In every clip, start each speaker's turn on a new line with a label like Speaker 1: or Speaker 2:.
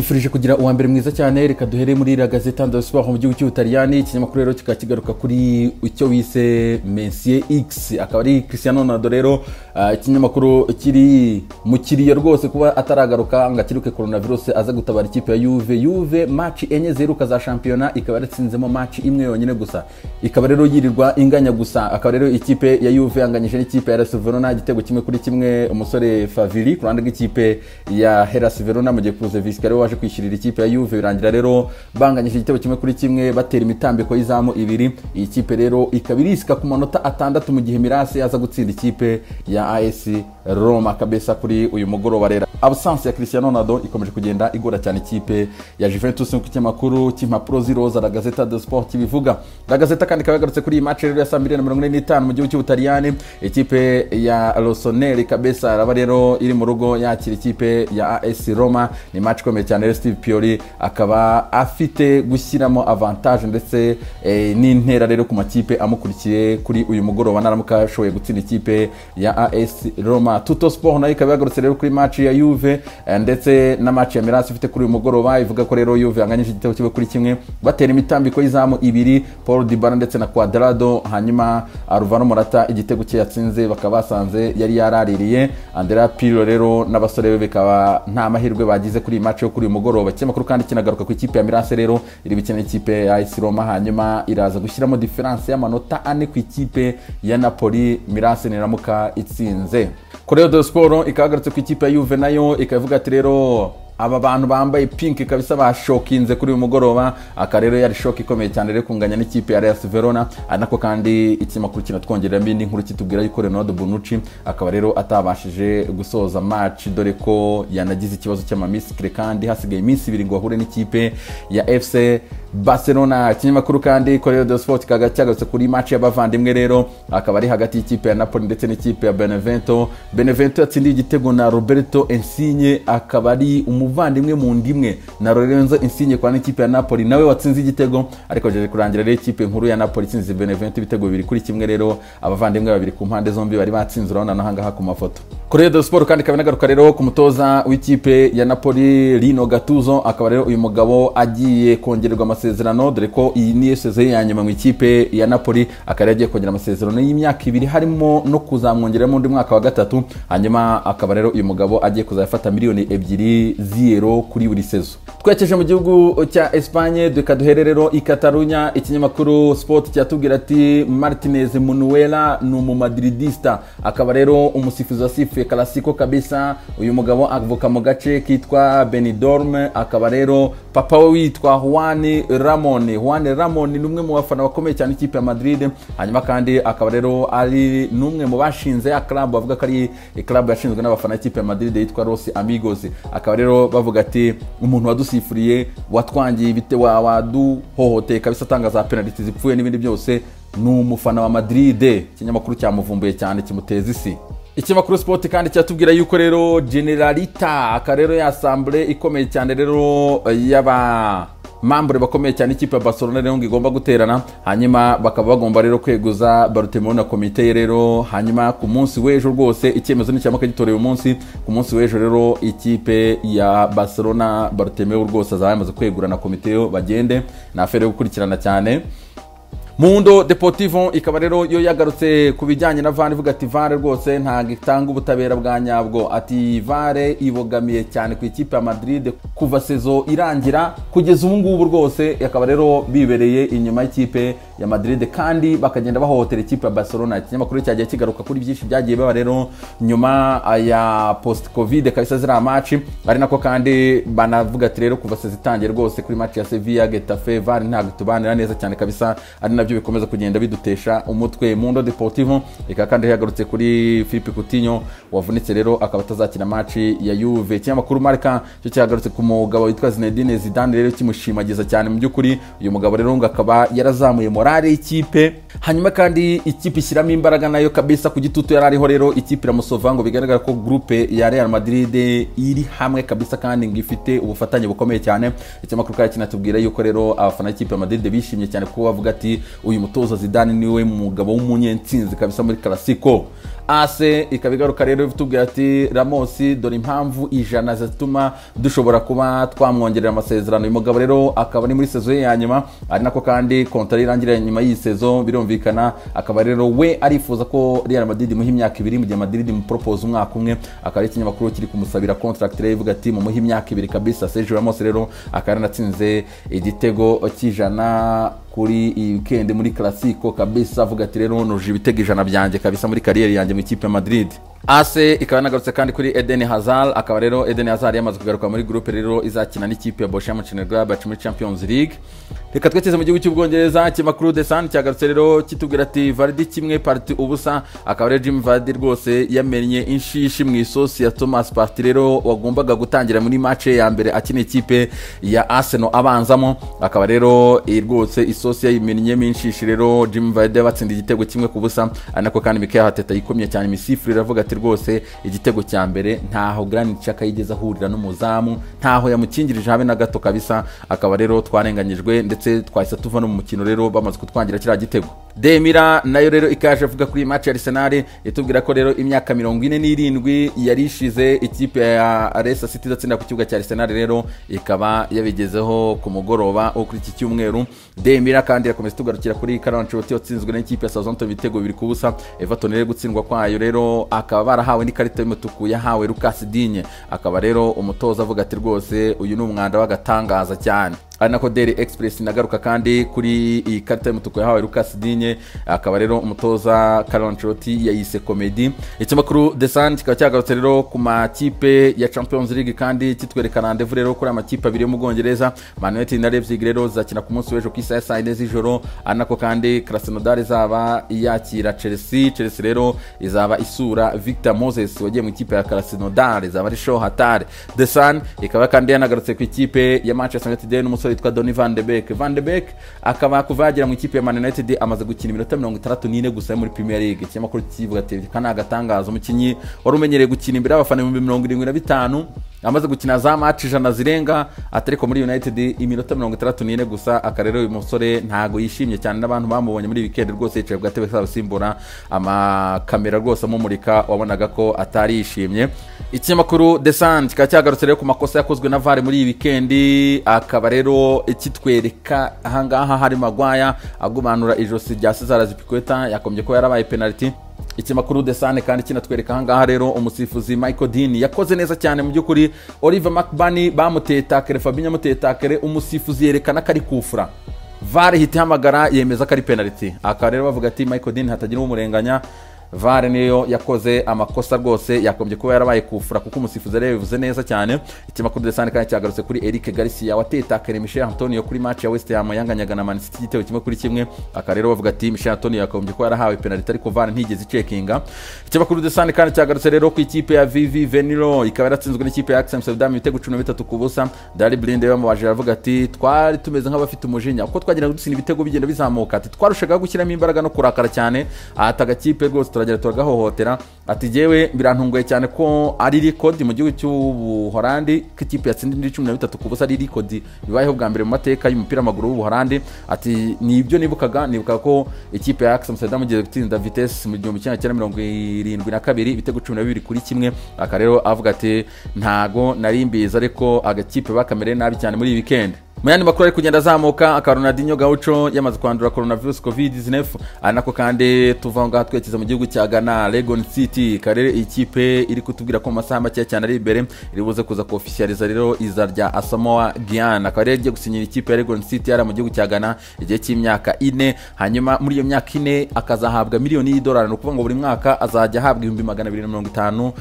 Speaker 1: tubifurije kugira uwa mbere mwiza cyane. Reka duhere muri La Gazzetta dello Sport mu gihugu cy'Ubutaliyani. Ikinyamakuru rero kikakigaruka kuri icyo wise Messier X, akaba ari Cristiano Ronaldo rero. Ikinyamakuru kiri mu kiriyo rwose kuba ataragaruka ngo akiruke coronavirus aza gutabara ikipe ya Juve match enye ziruka za championnat, ikaba yaratsinzemo match imwe yonyine gusa, ikaba rero yirirwa inganya gusa. Akaba rero ikipe ya Juve yanganyije n'ikipe ya Hellas Verona igitego kimwe kuri kimwe. Umusore Favili ku ruhande rw'ikipe ya Hellas Verona mu gihe Kuzevic rero waje kwishyirira ikipe ya Juve, birangira rero banganyije igitego kimwe kuri kimwe batera imitambiko y'izamu ibiri. Iyi kipe rero ikaba irisika ku manota 6 mu gihe Mirase yaza gutsinda ikipe ya AS Roma kabisa kuri uyu mugoroba. Rero absence ya Cristiano Ronaldo ikomeje kugenda igora cyane ikipe ya Juventus ku kinyamakuru cy'impapuro z'iroza La Gazzetta dello Sport kibivuga. La Gazzetta kandi kabagarutse kuri iyi match rero ya 2:45 mu gihugu cy'Ubutaliyani. Ikipe ya Rossoneri kabisa araba rero iri mu rugo yakira ikipe ya AS Roma. Ni match ikomeye cyane. Steve Pioli akaba afite gushyiramo avantage ndetse n'intera rero ku makipe amukurikiye kuri uyu mugoroba naramuka ashoboye gutsinda ikipe ya AS Roma. Tutto Sport nayo ikaba yagarutse rero kuri match ya Juve ndetse na match ya Mirase ifite kuri uyu mugoroba, ivuga ko rero Juve yanganyije igitego kimwe kuri kimwe batera imitambiko y'izamu ibiri, Paul Dybala ndetse na Cuadrado, hanyuma Alvaro Morata igitego cye yatsinze bakaba basanze yari yaraririye. Andrea Pirlo rero n'abasore be bikaba nta mahirwe bagize kuri match yo kuri uyu mugoroba. Ikinyamakuru kandi kinagaruka ku ikipe ya Mirase rero iri bikina ikipe ya AS Roma, hanyuma iraza gushyiramo difference y'amanota 4 ku ikipe ya Napoli Mirase niramuka itsinze. Corriere dello Sport ikagarutse ku ikipe ya Juve nayo ikavuga ati rero aba bantu bambaye pink kabisa bashokinze kuri uyu mugoroba. Aka rero yari shock ikomeye cyane rero kunganya n'ikipe ya Hellas Verona, anako kandi ikinyamakuru kinatwongerera mbindi nkuru kitubwira yuko Ronaldo Bonucci akaba rero atabashije gusoza match dore ko yanagize ikibazo cy'amamisikire kandi hasigaye iminsi 2 ngo ahure n'ikipe ya FC Barcelona. Ikinyamakuru kandi Corriere dello Sport kagacyagutse kuri match y'abavandimwe rero, akaba ari hagati y'ikipe ya Napoli ndetse n'ikipe ya Benevento. Benevento yatsindiye igitego na Roberto Insigne, akaba ari umuvandimwe mu ndimwe na Lorenzo Insigne kwa n'ikipe ya Napoli nawe watsinze igitego, ariko jeje kurangira rero ikipe nkuru ya Napoli itsinze Benevento ibitego 2 kuri kimwe. Rero abavandimwe babiri ku mpande zombi bari batsinze urabona nahangaha ku mafoto. Corriere dello Sport kandi kabinagaruka rero ku mutoza w'ikipe ya Napoli Lino Gattuso, akaba rero uyu mugabo agiye kongererwa amasezerano dore ko iyi ni sezon ya nyuma mu ikipe ya Napoli, akaba yagiye kongera amasezerano y'imyaka 2 harimo no kuzamwongerera mu mwaka wa 3, hanyuma akaba rero uyu mugabo agiye kuzafata miliyoni 2 zero kuri buri sezo. Twekeje mu gihugu cya Espagne dukaduhere rero i Catalunya. Ikinyamakuru Sport cyatubwira ati Martinez Munuela ni umumadridista, akaba rero umusifuzi wasifuye ElClasico kabisa. Uyu mugabo avuka mu gace kitwa Benidorm, akaba rero papa we witwa Juan Ramon ni umwe mu bafana bakomeye cyane ikipe ya Madrid, hanyuma kandi akaba rero ari numwe mu bashinze ya club bavuga ko ari club yashinzwe n'abafana ikipe ya Madrid yitwa Los Amigos. Akaba rero bavuga ati umuntu wadusifuriye watwangiye ibite waduhohoteye kabisa atanga za penalty zipfuye n'ibindi byose ni umufana wa Madrid. Ikinyamakuru cyamuvumbuye cyane kimuteza isi. Ikinyamakuru Sport kandi cyatubwira yuko rero Generalita akarero ya assemblée ikomeye cyane rero yaba membre bakomeye cyane ikipe ya Barcelona rero ngigomba guterana, hanyuma bakaba bagomba rero kweguza Bartomeu na komite rero. Hanyuma ku munsi w'ejo rwose icyemezo ni cyamaka gitoreye umunsi ku munsi w'ejo rero ikipe ya Barcelona Bartomeu rwose azamaze kwegura na komite bagende na afere yo gukurikirana cyane. Mundo Deportivo ikaba rero yo yagarutse ku bijyanye na VAR, ivuga ati VAR rwose nta gitanga ubutabera bwa nyabwo. Ati VAR ibogamiye cyane ku ikipe ya Madrid kuva sezo irangira kugeza ubu ngubu rwose, akaba rero bibereye inyuma y'ikipe ya Madrid kandi bakagenda bahohotera ikipe ya Barcelona. Ikinyamakuru cyagiye kigaruka kuri byinshi byagiye baba rero nyuma ya post covid kabisa zira match, ari nako kandi banavuga ati rero kuva sezo itangiye rwose kuri match ya Sevilla Getafe VAR ntabwo tubanira neza cyane kabisa, ari nabyo bikomeza kugenda bidutesha umutwe. Mundo Deportivo ika kandi yagarutse kuri Philippe Coutinho wavunitse rero akaba atazakina match ya Juve. Ikinyamakuru Marca cyo cyagarutse ku mugabo witwa Zinedine Zidane rero kimushimagiza cyane mu by'ukuri. Uyu mugabo rero ngo akaba yarazamuye morale y'ikipe, hanyuma kandi ikipe ishyiramo imbaraga nayo kabisa ku gitutu yarariho rero ikipe iramusova ngo bigaragara ko groupe ya Real Madrid iri hamwe kabisa kandi ngifite ubufatanye bukomeye cyane. Ikinyamakuru kandi kinatubwira yuko rero abafana ikipe ya Madrid bishimye cyane kuko bavuga ati uyu mutoza Zidane niwe mugabo w'umunyentsinzi kabisa muri Clasico. Ase ikaba igaruka rero itubwira ati Ramos dore impamvu ijana zituma dushobora kuba twamwongerera amasezerano. Uyu mugabo rero akaba ari muri saison ya nyuma, ari nako kandi kontra irangira nyuma y'iyi saison birumvikana. Akaba rero we arifuza ko Real Madrid muha imyaka 2 mu gihe Madrid mu propose umwaka umwe. Akaba ari ikinyamakuru kiri kumusabira contract rero ivuga ati mu muha imyaka 2 kabisa. Sergio Ramos rero akaba natsinze igitego cy'ijana kuri iyi weekend muri Clasico kabisa, avuga ati rero nuje ibitego ijana byanjye kabisa muri kariyeri yanjye mu ikipe ya Madrid. Ase ikaba nagarutse kandi kuri Eden Hazard. Akaba rero Eden Hazard yamaze kugaruka muri groupe rero izakina n'ikipe ya Borussia Mönchengladbach muri Champions League. Reka tweteze mu gihugu cy'Ubwongereza, Amakuru The Sun cyagarutse rero kitubwira ati Vardy kimwe parti ubusa. Akaba rero Jim Vardy rwose yamenye inshishi mu isosi ya Thomas Partey rero wagombaga gutangira muri match ya mbere akina ikipe ya Arsenal abanzamo. Akaba rero rwose isosi yayimennye inshishi rero Jim Vardy batsinda igitego kimwe ku busa. Anako kandi Mikel Arteta yikomye cyane imisifuri iravuga ati rwose igitego cya mbere ntaho Granit Xhaka yigeze ahurira n'umuzamu, ntaho yamukingirije habe na gato kabisa. Akaba rero twarenganyijwe ndetse twahise tuva no mu mukino rero bamaze kutwangira kiriya gitego. Demira nayo rero ikaje avuga kuri match ya Arsenal itubwira ko rero imyaka 47 yarishize ikipe ya Leicester City datsinda ku kibuga cya Arsenal rero ikaba yabigezeho ku mugoroba wo kuri iki cyumweru. Demira kandi yakomeza tugarukira kuri Carlo Ancelotti watsinzwe n'ikipe ya Southampton ibitego 2 ku busa. Everton rero gutsindwa kwayo rero akaba barahawe n'ikarita y'umutuku yahawe Lucas Digne. Akaba rero umutoza avuga ati rwose uyu ni umwanda w'agatangaza cyane. Ari nako Daily Express nagaruka kandi kuri iyi karita y'umutuku yahawe Lucas Digne. Akaba rero umutoza Carlo Ancelotti yayise comedy. Amakuru The Sun kikaba cyagarutse rero ku makipe ya Champions League kandi kitwerekana rendezvous rero kuri amakipe abiri yo mu Bwongereza. Man United na Leipzig rero zakina ku munsi w'ejo ku isaha 4 z'ijoro. Ari nako kandi Krasnodar izaba yakira Chelsea. Chelsea rero izaba isura Victor Moses wagiye mu ikipe ya Krasnodar, izaba ari show hatari. The Sun ikaba kandi yanagarutse ku ikipe ya Manchester United n'umusore witwa II Van De Beek. Van De Beek akaba kuvagira mu ikipe ya Man United amaze gukina iminota 64 gusa muri Premier League. Ikinyamakuru kivuga ati kana agatangaza umukinyi wari umenyereye gukina imbere y'abafana 75 amaze gukina za match ijana zirenga atariko muri United iminota 64 gusa. Akarero uyu musore ntago yishimye cyane n'abantu bamubonye muri weekend rwose yicaye bwatebe k'abasimbura amakamera rwose amumurika wabonaga ko atari yishimye. Ikinyamakuru The Sun kikaba cyagarutse rero ku makosa yakozwe na VAR muri iyi weekend. Akaba rero ikitwereka ahangaha hari Magwaya agumanura ijosi rya Cesar Azpilicueta yakombye ko yarabaye penalty. Ikinyamakuru The Sun kandi kinatwereka ahangaha rero umusifuzi Michael Dean yakoze neza cyane mu by'ukuri. Oliver McBurney bamuteye takere, Fabinho amuteye takere, umusifuzi yerekana ko ari kufura. VAR hita hamagara yemeza ko ari penalty. Aka rero bavuga ati Michael Dean hatagira umurenganya, VAR niyo yakoze amakosa rwose yakombye kuba yarabaye kufura kuko umusifuzi rero bivuze neza cyane. Ikinyamakuru The Sun kandi cyagarutse kuri Eric Garcia wateye takere Michel Antonio kuri match ya West Ham yanganyaga na Man City igitego kimwe kuri kimwe. Aka rero bavuga ati Michel Antonio yakombye kuba yarahawe penalty ariko VAR ntigeze checkinga. Ikinyamakuru The Sun kandi cyagarutse rero ku ikipe ya VV Venilo ikaba yaratsinzwe n'ikipe ya Ajax Amsterdam ibitego 13 ku busa. Dali Blind yamubaje aravuga ati twari tumeze nk'abafite umujinya uko twagira gutsinda ibitego bigenda bizamuka, ati twarushaga gushyiramo imbaraga no kurakara cyane. Ataga kipe rwose turagera turagahohotera. Ati jewe birantunguye cyane ko ari record mu gihugu cy'Ubuholandi k'ikipe yatsindira 13 ku busa ari record bibayeho bwa mbere mu mateka y'umupira w'amaguru w'Ubuholandi. Ati nibyo nibuka ko ikipe ya Ajax Amsterdam igiye gutsinda Vitesse mu 1972 ibitego 12 kuri kimwe. Aka rero avuga ati ntago nari mbiza ariko agakipe bakamere nabi cyane muri weekend. Muyandi makuru ari kugenda azamuka. Ronaldinho Gaucho yamaze kwandura coronavirus COVID-19. Anako kandi tuvanga twekiza mu gihugu cya Ghana Legon City. Karere ikipe iri kutubwira ko masaha make cyane ari imbere iribuze kuza ko officializa rero iza rya Asamoah Gyan. Akarere igiye gusinyira ikipe ya Legon City yari mu gihugu cya Ghana igihe cy'imyaka 4. Hanyuma muri iyo myaka 4 akazahabwa miliyoni y'idolari, no kuvuga ngo buri mwaka azajya ahabwa 250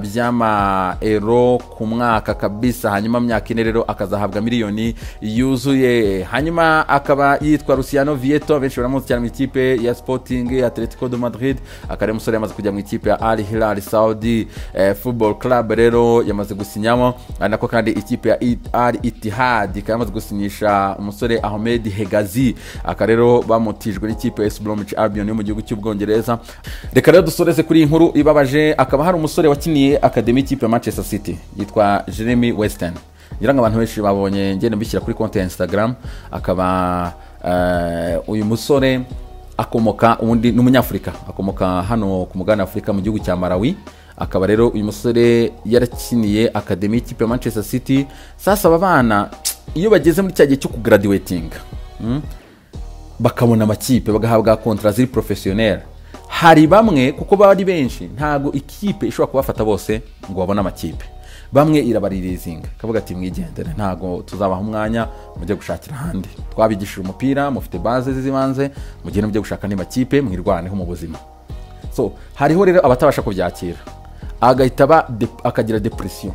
Speaker 1: by'ama euro ku mwaka kabisa. Hanyuma myaka 4 rero akazahabwa miliyoni yuzuye. Hanyuma akaba yitwa Luciano Vieto, benshi baramuzi cyane mu ikipe ya Sporting Atletico de Madrid. Akare musore yamaze kujya mu ikipe ya Al Hilal Saudi Football Club rero yamaze gusinyamo. Nako kandi ikipe ya Al Ittihad yamaze gusinyisha umusore Ahmed Hegazi. Akarero bamutijwe n'ikipe ya West Bromwich Albion yo mu gihugu cy'Ubwongereza. Reka rero dusoreze kuri inkuru ibabaje. Akaba hari umusore wakiniye academy ikipe ya Manchester City yitwa Jeremy Weston. Ngira ngo abantu benshi babonye ngende mbishyira kuri konti ya Instagram. Akaba uyu musore akomoka ubundi n'umunyafurika, akomoka hano ku mugabane Afurika mu gihugu cya Malawi. Akaba rero uyu musore yarakiniye akademi y'ikipe ya Manchester City. Sasa aba bana iyo bageze muri cya gihe cyo kugraduating bakabona amakipe bagahabwa contrat ziri professionnel, hari bamwe kuko bari benshi ntago ikipe ishobora kubafata bose ngo babone amakipe, bamwe irabaririzinga kavuga ati mwigendere ntago tuzabaha umwanya mujye gushakira handi, twabigishije umupira mufite base zibanze mugende mujye gushaka n'amakipe mwirwaneho mu buzima. So hariho rero abatabasha kubyakira agahita akagira depression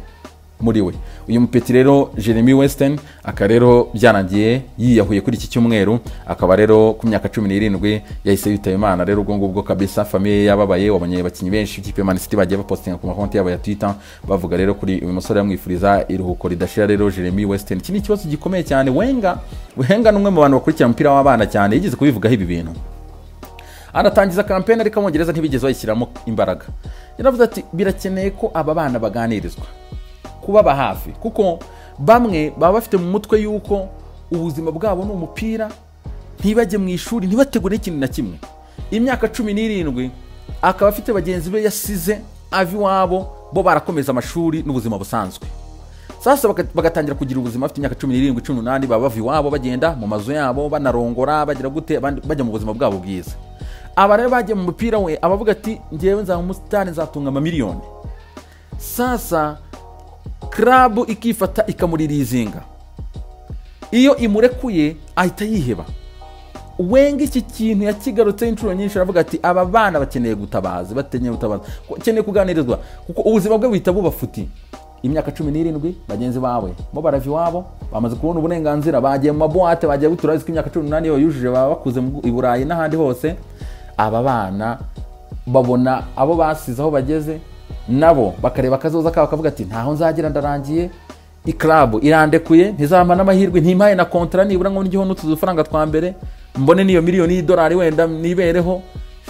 Speaker 1: muri we. Uyu mupeti rero Jeremy Weston akarero byarangiye yiyahuye kuri iki cyumweru, akaba rero ku myaka 17 yahise yitaba Imana. Rero ubwo ngubwo kabisa famille yababaye, wabonye bakinyi benshi ikipe Man City bagiye bapostinga ku makonti yabo ya Twitter bavuga rero kuri uyu musore yamwifuriza iruhuko ridashira. Rero Jeremy Weston iki ni ikibazo gikomeye cyane. Wenga numwe mu bantu bakurikira umupira w'abana cyane yigeze kubivugaho ibi bintu, aratangiza campaign ariko Abongereza ntibigeze bayishyiramo imbaraga. Yaravuze ati birakeneye ko aba bana baganirizwa kubaba hafi, kuko bamwe baba bafite mu mutwe yuko ubuzima bwabo n'umupira, ntibajye mu ishuri ntibategure ikintu na kimwe. Imyaka 17 akaba afite bagenzi be yasize avi wabo bo barakomeza amashuri n'ubuzima busanzwe. Sasa bagatangira kugira ubuzima afite imyaka 17 18 baba bavi wabo bagenda mu mazu yabo banarongora bagira gute bajya mu buzima bwabo bwiza. Aba rero bagiye mu mupira we abavuga ati ngewe nza mu musitani nzatunga amamiliyoni. Sasa club ikifata ikamuririzinga, iyo imurekuye ahita yiheba. Wenga iki kintu yakigarutse inshuro nyinshi aravuga ati aba bana bakeneye gutabaza, batenye gutabaza, bakeneye kuganirizwa kuko ubuzima bwe buhita bubafuti. Imyaka 17 bagenzi bawe bo baravi wabo bamaze kubona uburenganzira, bagiye mu maboate, bagiye guturazi imyaka 18 yo yujuje baba bakuze mu Burayi n'ahandi hose. Aba bana babona abo basize aho bageze, nabo bakareba kazoza kabo kavuga ati ntaho nzagira ndarangiye, club irandekuye ntizampa n'amahirwe ntimpaye na contrat nibura ngo ngiho n'utuzufaranga twa mbere mbone niyo miliyoni y'idolari wenda nibereho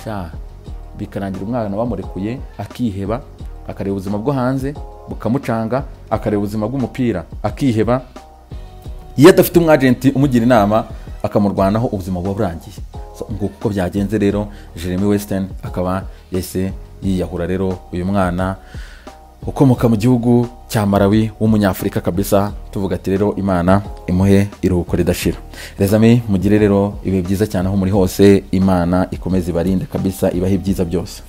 Speaker 1: sha. Bikarangira umwana bamurekuye akiheba, akareba ubuzima bwo hanze bukamucanga, akareba ubuzima bw'umupira akiheba. Iyo adafite umwagenti umugira inama akamurwanaho ubuzima buba burangiye. So ngo kuko byagenze rero Jeremy Weston akaba yese yiyahura. Rero uyu mwana ukomoka mu gihugu cya Malawi w'umunyafurika kabisa, tuvuga ati rero Imana imuhe iruhuko ridashira. Rezami mugire rero ibe byiza cyane aho muri hose, Imana ikomeze ibarinde kabisa, ibahe byiza byose.